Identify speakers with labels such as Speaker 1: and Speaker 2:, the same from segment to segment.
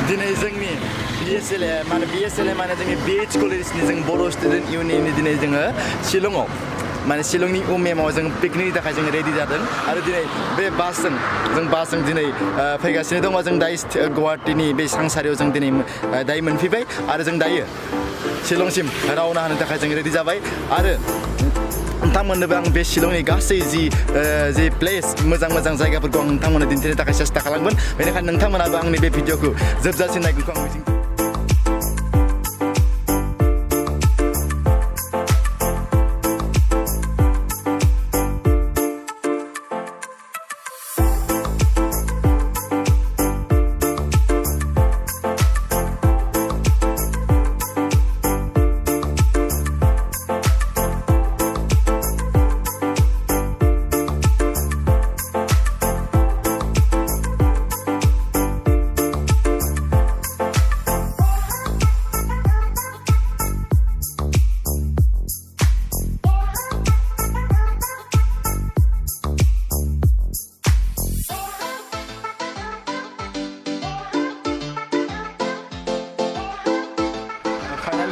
Speaker 1: दिनै जोंनि BSLA माने जोंनि BH कलेजनि जों बर' स्टुडेन्ट इउनियननि दिनै जोङो शिलंआव माने शिलंनि उमियामाव जों पिकनिकनि थाखाय जों रेडि जादों आरो दिनै बे बासजों दिनै फैगासिनो दङ जों दायो गुवाहाटीनि बे सांसारियाव जों दिनै दायो मोनफैबाय आरो जों दायो शिलंसिम रावना होनो थाखाय जों रेडि जाबाय आरो नोंथांमोननोबो आं बे शिलंनि गासै जि प्लेस मोजां जायगाफोरखौ आं नोंथांमोननो दिन्थिनो थाखाय सेस्था खालामगोन बेनिखायनो नोंथांमोनाबो आंनि बे भिडिअखौ जोबजासिम नायगोनखौ आं मिजिं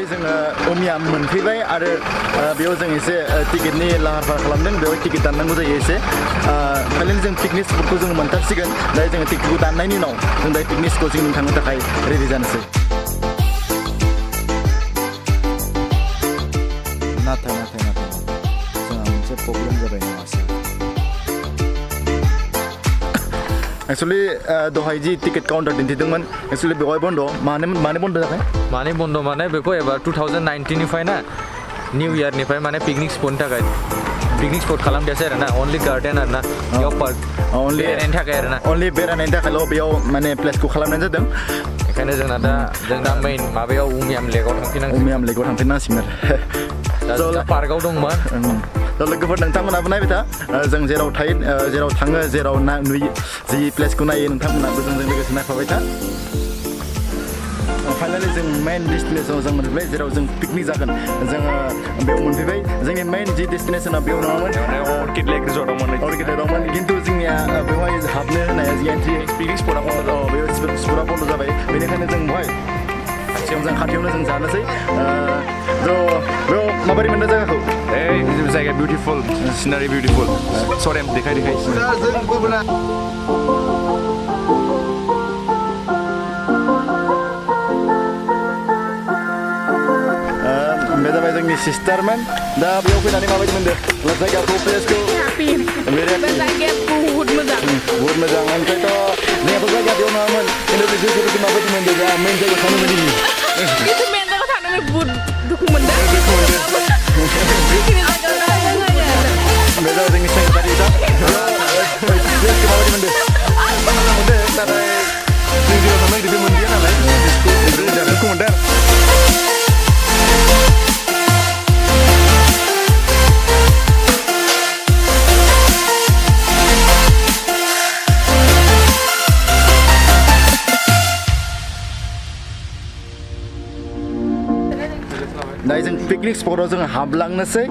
Speaker 1: जोङो उमियाम मोनफैबाय आरो बेयाव जों एसे टिकेटनि लाहार फाहार खालामदों बेयाव टिकेट दाननांगौ जायो एसे फाइनालि जों पिकनिक स्पटखौ जोङो मोनथारसिगोन दायो जोङो टिकेटखौ दाननायनि उनाव जों दायो पिकनिक स्पटसिम थांनो थाखाय रेडि जानोसै नाथाय जोंहा मोनसे प्रब्लेम जाबाय नङासै एक्चुअली दहाय जि टिकेट काउन्टार दिन्थिदोंमोन एक्चुअली बेवहाय बन्द मानो बन्द जाबाय
Speaker 2: माने बन्द माने बेखौ एबार 2019 निफ्राय ना निउ इयारनिफ्राय माने पिकनिक स्पटनि थाखाय पिकनिक स्पट खालामदियासै आरो ना अनलि गार्डेन आरो ना बेयाव पार्क
Speaker 1: अनलि
Speaker 2: बेरायनायनि थाखाय आरो ना
Speaker 1: अनलि बेरायनायनि थाखायल' बेयाव माने प्लेसखौ खालामनाय जादों
Speaker 2: बेखायनो जों दा मेइन माबायाव उमियाम लेकआव
Speaker 1: थांफिननांसिगोन
Speaker 2: आरो दा पार्कआव दंमोन
Speaker 1: लोगोफोर नोंथांमोनाबो नायबाय था जों जेराव थाङो जेराव नुयो जि प्लेसखौ नायो नोंथांमोनाबो जोंजों लोगोसे नायफाबाय था फाइनालि जों मेइन डेस्टिनेसनाव जों मोनफैबाय जेराव जों पिकनिक जागोन जोङो बेयाव मोनफैबाय जोंनि मेइन जि डेस्टिनेसना बेयाव नङामोन अर्किड लेक रिजर्टआवमोन खिन्थु जोंनिया बेवहाय हाबनो होनाया जि एन्ट्रि पिकनिक स्पटआ बन्द बेयाव स्पटआ बन्द जाबाय बेनिखायनो जों बेवहाय खाथियावनो जों जानोसै बेयाव माबोरै मोनदों जायगाखौ
Speaker 2: जायगाया बिउटिफुल सिनारि बिउटिफुल सरेम देखाय
Speaker 1: बे जाबाय जोंनि सिस्टारमोन दा बेयाव फैनानै माबायदि मोनदों जायगाखौ प्लेसखौ
Speaker 3: जायगाया बुहुद मोजां
Speaker 1: ओमफ्रायथ' जोंहाबो जायगा बेयाव नङामोन खिन्थु गोसोफोरखौ माबायदि मोनदों दा मेइन जायगायाव थांनो मोनदों
Speaker 3: itu main जायगायाव थांनानै बुहुद दुखु मोनदों
Speaker 1: बे जाबाय जोंनि सेक्रेटारि दा प्लेसखौ माबायदि मोनदों मोजां मोनदों नाथाय जों जेराव थांनो नागिरदों मोनदिया नालाय दुखु मोनदों दायो जों पिकनिक स्पटआव जों हाबलांनोसै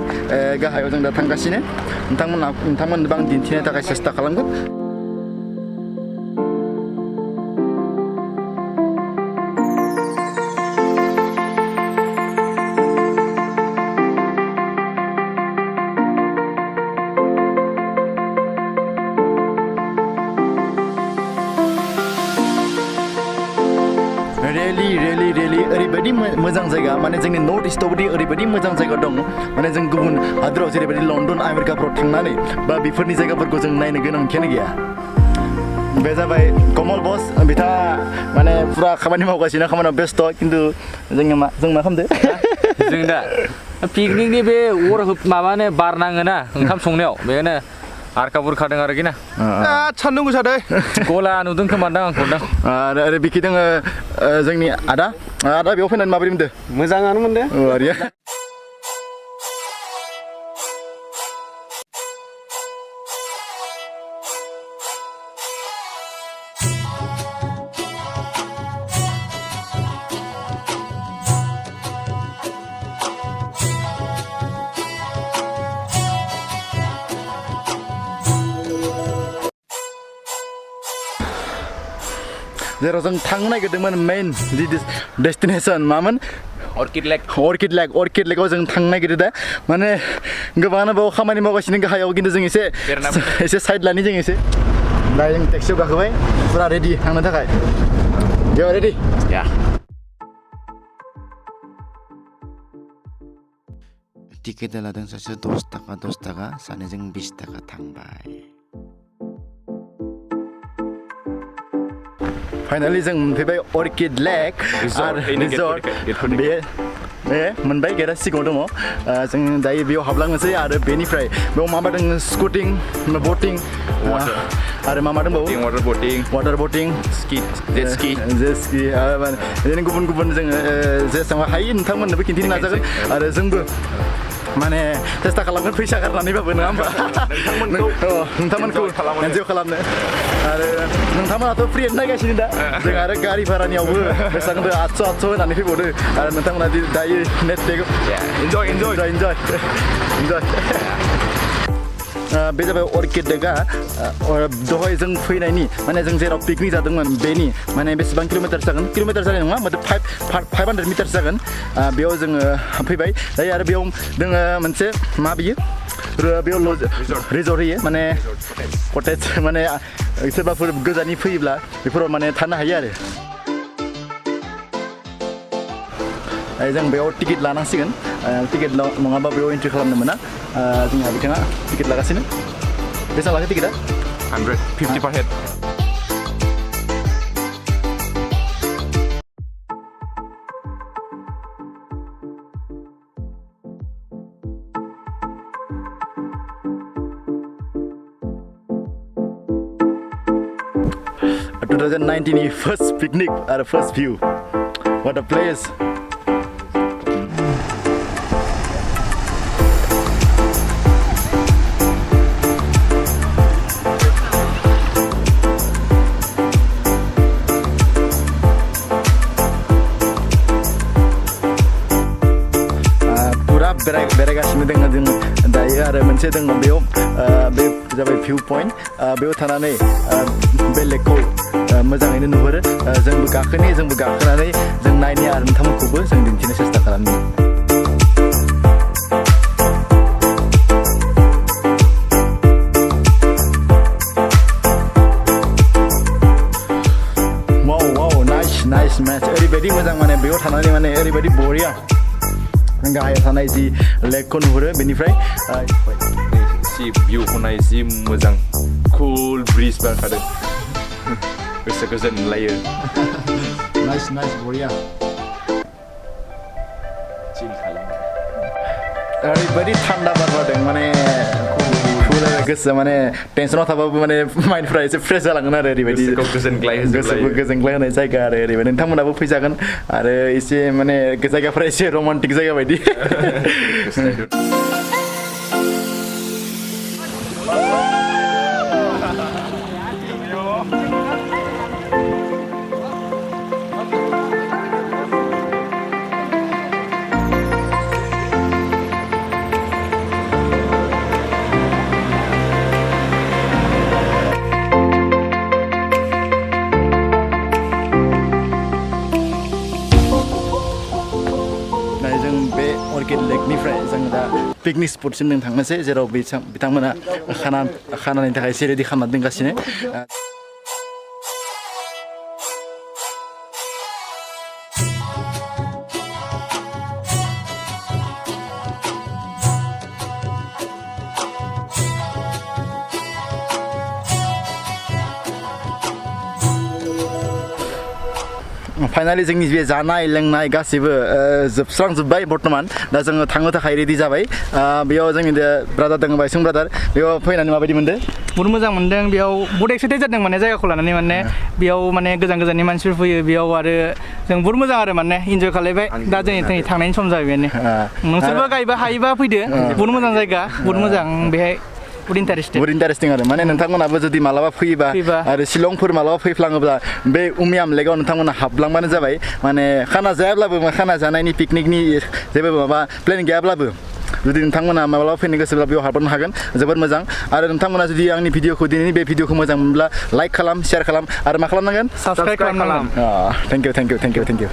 Speaker 1: गाहायाव जों दा थांगासिनो नोंथांमोननोबो आं दिन्थिनो थाखाय सेस्था खालामगोन रियेलि ओरैबायदि मोजां जायगा माने जोंनि नर्थ इस्टआवबोदि ओरैबायदि मोजां जायगा दं माने जों गुबुन हादराव जेरैबायदि लन्डन आमेरिकाफ्राव थांनानै बा बेफोरनि जायगाफोरखौ जों नायनो गोनांथियानो गैया बे जाबाय कमल बस बिथाङा माने फुरा खामानि मावगासिनो खामानियाव बेस्थ' खिन्थु जों मा खालामदो
Speaker 2: जों दा पिकनिकनि बे माबानो बार नाङोना ओंखाम संनायाव बेनो आरकाबुर खादों आरोखि ना
Speaker 1: सान्दुं गोसा दै
Speaker 2: गला नुदों खोमादां आंखौ दा
Speaker 1: आरो बिखि दोङो जोंनि आदा बेयाव फैनानै माबोरै मोनदों
Speaker 4: मोजाङानो मोनदों
Speaker 1: जेराव जों थांनो नागिरदोंमोन मेन जि डेस्टिनेसन मामोन
Speaker 2: Orchid Lake.
Speaker 1: अर्किड लेकआव जों थांनो नागिरदों दा माने गोबाङानो बाव खामानि मावगासिनो गाहायाव खिन्थु जों एसे साइड लानि जों एसे दा जों टेक्सियाव गाखोबाय फुरा रेडि थांनो थाखाय You ready?
Speaker 2: Yeah.
Speaker 1: टिकेट लादों सासे 10 थाखा सानैजों 20 थाखा थांबाय फाइनाली जों मोनफैबाय अर्किड लेक रिजर्ट बे मोनबाय गेटआ सिगाङाव दङ जों दायो बेयाव हाबलांनोसै आरो बेनिफ्राय बेयाव मा दङ स्कुटिं बोटिं आरो मा दंबावो वाटार बोटिं
Speaker 2: jet ski
Speaker 1: बिदिनो गुबुन जोङो जेसेबां हायो नोंथांमोननोबो खिन्थिनो नाजागोन आरो जोंबो माने सेस्था खालामगोन फैसा गारनानैबाबो नङा होमबा नोंथांमोनखौ एन्जय खालामनो आरो नोंथांमोनाथ' फ्रियैनो नायगासिनो दा जों आरो गारि भारानियावबो बेसेबां 800 होनानै फैबावदो आरो नोंथांमोना दायो नेट पेक enjoy बे जाबाय अर्किड लेकआ दहाय जों फैनायनि माने जों जेराव पिकनिक जादोंमोन बेनि माने बेसेबां किल'मिटार जानाय नङा माने 500 मिटार जागोन बेयाव जोङो फैबाय दायो आरो बेयाव दोङो मोनसे मा बियो बेयाव रिजर्ट होयो माने कटेज माने सोरबाफोर गोजाननि फैयोब्ला बेफोराव माने थानो हायो आरो जों बेयाव टिकेट लानांसिगोन टिकेट नङाबा बेयाव एन्ट्रि खालामनो मोना जोंहा बिथाङा टिकेट लागासिनो बेसेबां लाखो टिकेटआ
Speaker 2: 150 per head.
Speaker 1: A 2019 first picnic or first view. What a place! बेरायगासिनो दङ जों दायो आरो मोनसे दङ बेयाव बे जाबाय भिउ पइन्ट बेयाव थानानै बे लेकखौ मोजाङैनो नुहुरो जोंबो गाखोनानै जों नायनि आरो नोंथांमोनखौबो जों दिन्थिनो सेस्था खालामनि वाव नाइस मेच ओरैबायदि मोजां माने बेयाव थानानै माने ओरैबायदि बरिया गाहायाव थानाय जि लेकखौ नुहुरो बेनिफ्राय
Speaker 2: सि भिउखौ नाय जि मोजां कुल ब्रिज बारखादों गोसो गोजोनलायो
Speaker 1: नाइस बरिया ओरैबायदि थान्दा बार बारदों माने गोसोआ माने टेनसनाव थाबाबो माने माइन्डफ्रा एसे फ्रेश जालांगोन आरो ओरैबायदि गोसोखौ गोजोनग्लाय होनाय जायगा आरो ओरैबायदि नोंथांमोनाबो फैजागोन आरो एसे माने जायगाफ्रा एसे रमान्टिक जायगा बायदि लेकनिफ्राय जों दा पिकनिक स्पटसिम जों थांनोसै जेराव बिथांमोना खानानि थाखाय एसे रेडि खालामना दोनगासिनो फाइनाली जोंनि बे जानाय लोंनाय गासिबो जोबस्रांजोब्बाय बर्तमान दा जोङो थांनो थाखाय रेडि जाबाय बेयाव जोंनि ब्रादार दङ बायसुं ब्रादार बेयाव फैनानै माबायदि मोनदों
Speaker 4: बहुत मोजां मोनदों बेयाव बहुत एक्साइटेड जादों माने जायगाखौ लानानै माने बेयाव माने गोजाननि मानसिफोर फैयो बेयाव आरो जों बहुत मोजां आरो माने इन्जय खालायबाय दा जोंनि थांनायनि सम जाबाय बेनो नोंसोरबो गायबा हायोबा फैदो बहुत मोजां जायगा बहुत मोजां बेहाय बहुत इन्टारेस्टिं आरो माने नोंथांमोनाबो जुदि मालाबा फैयोबा आरो शिलंफोर मालाबा फैफ्लाङोब्ला बे उमियाम लेकआव नोंथांमोना हाबलांबानो जाबाय माने खाना जायाब्लाबो खाना जानायनि पिकनिकनि जेबो माबा प्लेन गैयाब्लाबो
Speaker 1: जुदि नोंथांमोना माब्लाबा फैनो गोसोब्ला बेयाव हाबनो हागोन जोबोद मोजां आरो नोंथांमोना जुदि आंनि भिडिअखौ दिनैनि बे भिडिअखौ मोजां मोनब्ला लाइक खालाम शेयार खालाम आरो मा खालामनांगोन
Speaker 4: साबस्क्राइब खालामनांगोन
Speaker 1: थेंक इउ